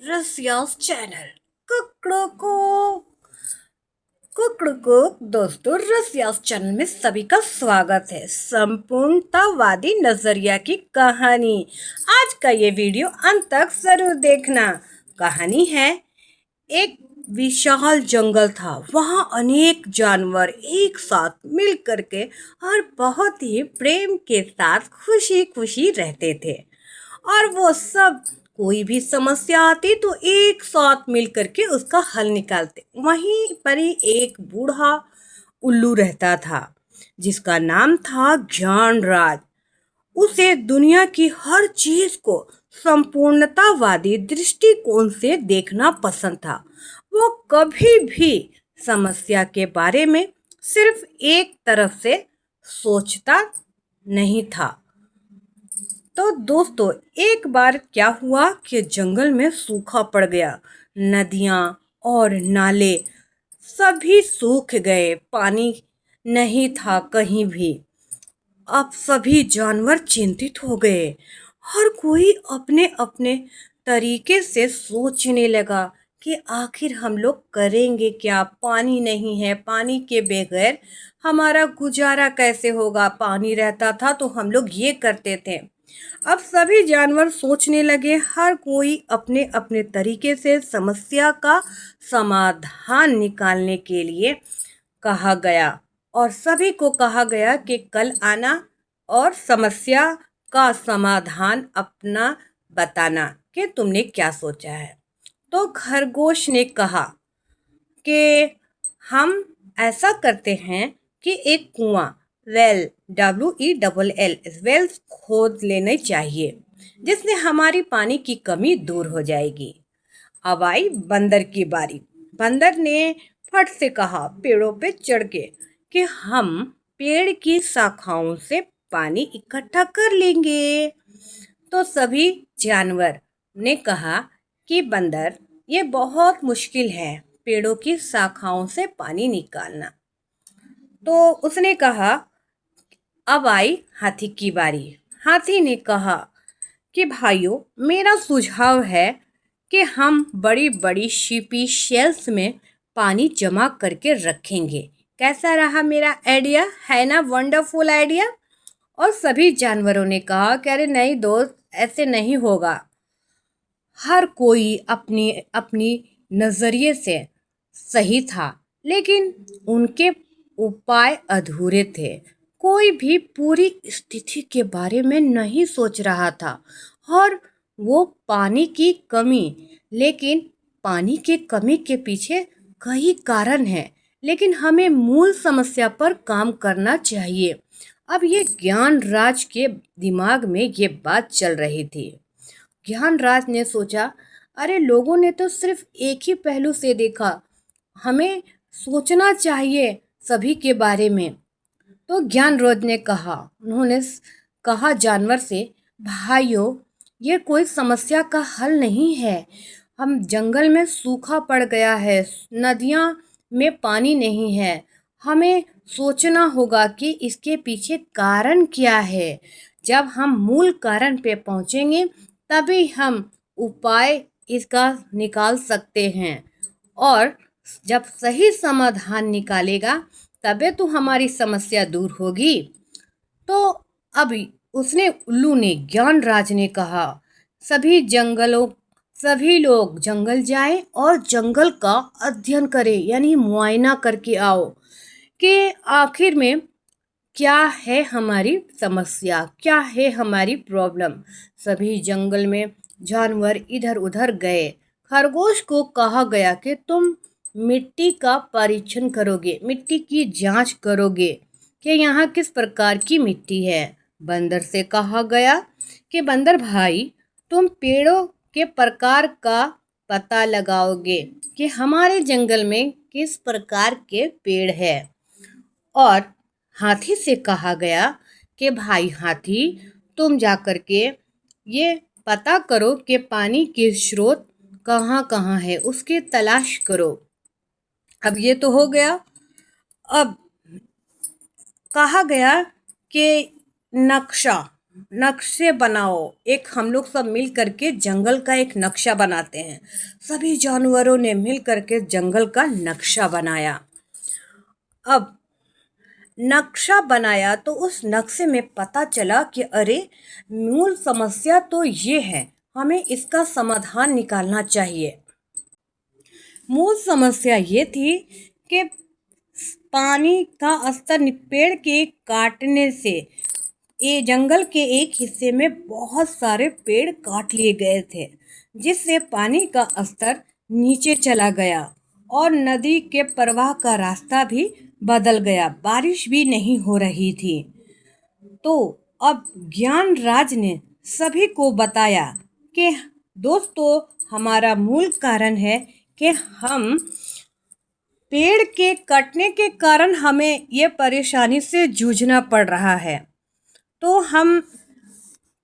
Russia's channel कुकड़को कुकड़को। दोस्तों, Russia's channel में सभी का स्वागत है। संपूर्णतावादी नजरिया की कहानी। आज का ये वीडियो अंत तक जरूर देखना। कहानी है, एक विशाल जंगल था। वहाँ अनेक जानवर एक साथ मिल करके और बहुत ही प्रेम के साथ खुशी खुशी रहते थे। और वो सब, कोई भी समस्या आती तो एक साथ मिल करके उसका हल निकालते। वहीं पर ही एक बूढ़ा उल्लू रहता था, जिसका नाम था ज्ञानराज। उसे दुनिया की हर चीज को संपूर्णतावादी दृष्टिकोण से देखना पसंद था। वो कभी भी समस्या के बारे में सिर्फ एक तरफ से सोचता नहीं था। तो दोस्तों, एक बार क्या हुआ कि जंगल में सूखा पड़ गया। नदियाँ और नाले सभी सूख गए, पानी नहीं था कहीं भी। अब सभी जानवर चिंतित हो गए। हर कोई अपने अपने तरीके से सोचने लगा कि आखिर हम लोग करेंगे क्या। पानी नहीं है, पानी के बगैर हमारा गुजारा कैसे होगा। पानी रहता था तो हम लोग ये करते थे। अब सभी जानवर सोचने लगे। हर कोई अपने अपने तरीके से समस्या का समाधान निकालने के लिए कहा गया। और सभी को कहा गया कि कल आना और समस्या का समाधान अपना बताना कि तुमने क्या सोचा है। तो खरगोश ने कहा कि हम ऐसा करते हैं कि एक कुआं, WELL वेल्स खोद लेना चाहिए, जिससे हमारी पानी की कमी दूर हो जाएगी। अब आई बंदर की बारी। बंदर ने फट से कहा पेड़ों पे चढ़ के कि हम पेड़ की शाखाओं से पानी इकट्ठा कर लेंगे। तो सभी जानवर ने कहा कि बंदर, ये बहुत मुश्किल है पेड़ों की शाखाओं से पानी निकालना। तो उसने कहा, अब आई हाथी की बारी। हाथी ने कहा कि भाइयों, मेरा सुझाव है कि हम बड़ी बड़ी शीपी शेल्स में पानी जमा करके रखेंगे। कैसा रहा मेरा आइडिया? है ना वंडरफुल आइडिया? और सभी जानवरों ने कहा कि अरे नहीं दोस्त, ऐसे नहीं होगा। हर कोई अपनी अपनी नज़रिए से सही था, लेकिन उनके उपाय अधूरे थे। कोई भी पूरी स्थिति के बारे में नहीं सोच रहा था। और वो पानी की कमी, लेकिन पानी की कमी के पीछे कई कारण हैं, लेकिन हमें मूल समस्या पर काम करना चाहिए। अब ये ज्ञानराज के दिमाग में ये बात चल रही थी। ज्ञानराज ने सोचा, अरे लोगों ने तो सिर्फ एक ही पहलू से देखा, हमें सोचना चाहिए सभी के बारे में। तो ज्ञानराज ने कहा, उन्होंने कहा जानवर से, भाइयों, ये कोई समस्या का हल नहीं है। हम जंगल में सूखा पड़ गया है, नदियाँ में पानी नहीं है। हमें सोचना होगा कि इसके पीछे कारण क्या है। जब हम मूल कारण पे पहुँचेंगे तभी हम उपाय इसका निकाल सकते हैं। और जब सही समाधान निकालेगा तबे तो हमारी समस्या दूर होगी। तो अभी उसने, उल्लू ने, ज्ञानराज ने कहा, सभी लोग जंगल जाएं और जंगल का अध्ययन करें, यानी मुआयना करके आओ कि आखिर में क्या है हमारी समस्या, क्या है हमारी प्रॉब्लम। सभी जंगल में जानवर इधर उधर गए। खरगोश को कहा गया कि तुम मिट्टी का परीक्षण करोगे, मिट्टी की जांच करोगे कि यहाँ किस प्रकार की मिट्टी है। बंदर से कहा गया कि बंदर भाई, तुम पेड़ों के प्रकार का पता लगाओगे कि हमारे जंगल में किस प्रकार के पेड़ है। और हाथी से कहा गया कि भाई हाथी, तुम जा कर के ये पता करो कि पानी के स्रोत कहाँ कहाँ है, उसकी तलाश करो। अब ये तो हो गया। अब कहा गया कि नक्शा, नक्शे बनाओ। एक हम लोग सब मिल करके जंगल का एक नक्शा बनाते हैं। सभी जानवरों ने मिल करके जंगल का नक्शा बनाया। अब नक्शा बनाया तो उस नक्शे में पता चला कि अरे, मूल समस्या तो ये है, हमें इसका समाधान निकालना चाहिए। मूल समस्या ये थी कि पानी का स्तर पेड़ के काटने से ये जंगल के एक हिस्से में बहुत सारे पेड़ काट लिए गए थे, जिससे पानी का स्तर नीचे चला गया और नदी के प्रवाह का रास्ता भी बदल गया। बारिश भी नहीं हो रही थी। तो अब ज्ञानराज ने सभी को बताया कि दोस्तों, हमारा मूल कारण है कि हम पेड़ के कटने के कारण हमें ये परेशानी से जूझना पड़ रहा है। तो हम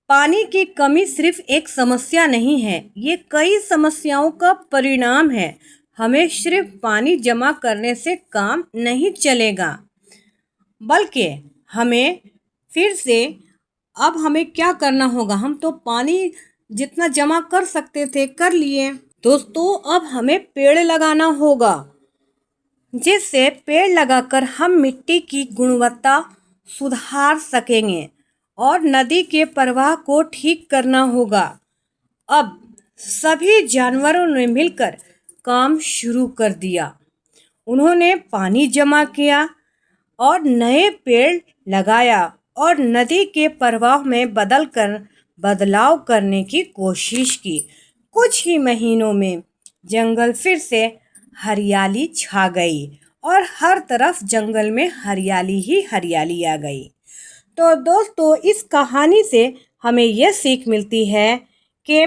पानी की कमी सिर्फ एक समस्या नहीं है, ये कई समस्याओं का परिणाम है। हमें सिर्फ पानी जमा करने से काम नहीं चलेगा, बल्कि हमें फिर से अब हमें क्या करना होगा। हम तो पानी जितना जमा कर सकते थे कर लिए दोस्तों, अब हमें पेड़ लगाना होगा, जिससे पेड़ लगाकर हम मिट्टी की गुणवत्ता सुधार सकेंगे और नदी के प्रवाह को ठीक करना होगा। अब सभी जानवरों ने मिलकर काम शुरू कर दिया। उन्होंने पानी जमा किया और नए पेड़ लगाया और नदी के प्रवाह में बदलाव करने की कोशिश की। कुछ ही महीनों में जंगल फिर से हरियाली छा गई और हर तरफ जंगल में हरियाली ही हरियाली आ गई। तो दोस्तों, इस कहानी से हमें यह सीख मिलती है कि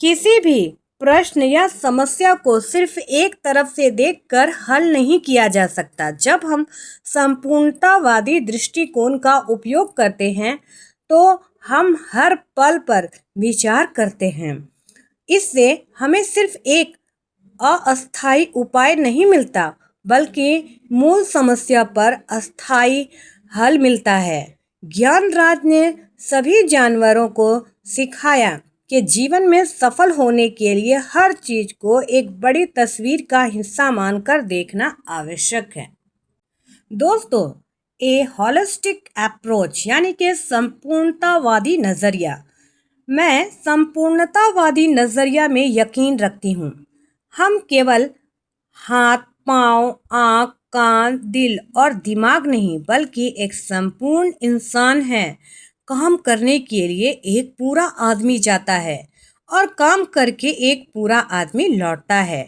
किसी भी प्रश्न या समस्या को सिर्फ एक तरफ से देखकर हल नहीं किया जा सकता। जब हम संपूर्णतावादी दृष्टिकोण का उपयोग करते हैं तो हम हर पल पर विचार करते हैं। इससे हमें सिर्फ एक अस्थायी उपाय नहीं मिलता, बल्कि मूल समस्या पर अस्थायी हल मिलता है। ज्ञानराज ने सभी जानवरों को सिखाया कि जीवन में सफल होने के लिए हर चीज को एक बड़ी तस्वीर का हिस्सा मानकर देखना आवश्यक है। दोस्तों, ए होलिस्टिक अप्रोच यानी कि संपूर्णतावादी नजरिया। मैं संपूर्णतावादी नजरिया में यकीन रखती हूँ। हम केवल हाथ, पाँव, आँख, कान, दिल और दिमाग नहीं, बल्कि एक संपूर्ण इंसान है। काम करने के लिए एक पूरा आदमी जाता है और काम करके एक पूरा आदमी लौटता है।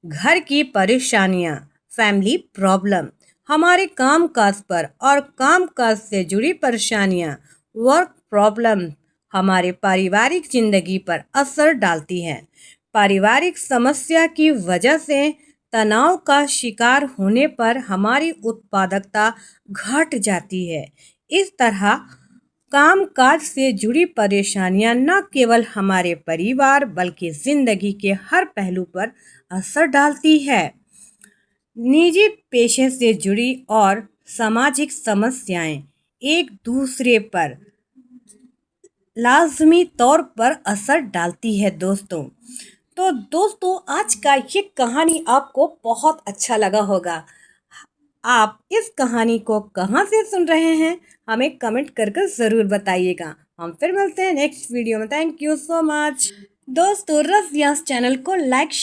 घर की परेशानियां, फैमिली प्रॉब्लम, हमारे कामकाज पर और कामकाज से जुड़ी परेशानियां, वर्क प्रॉब्लम हमारे पारिवारिक जिंदगी पर असर डालती हैं। पारिवारिक समस्या की वजह से तनाव का शिकार होने पर हमारी उत्पादकता घट जाती है। इस तरह कामकाज से जुड़ी परेशानियां न केवल हमारे परिवार बल्कि जिंदगी के हर पहलू पर असर डालती है। निजी पेशे से जुड़ी और सामाजिक समस्याएं एक दूसरे पर लाजमी तौर पर असर डालती है दोस्तों। तो दोस्तों, आज का ये कहानी आपको बहुत अच्छा लगा होगा। आप इस कहानी को कहाँ से सुन रहे हैं, हमें कमेंट करके ज़रूर बताइएगा। हम फिर मिलते हैं नेक्स्ट वीडियो में। थैंक यू सो मच दोस्तों। रस व्यास चैनल को लाइक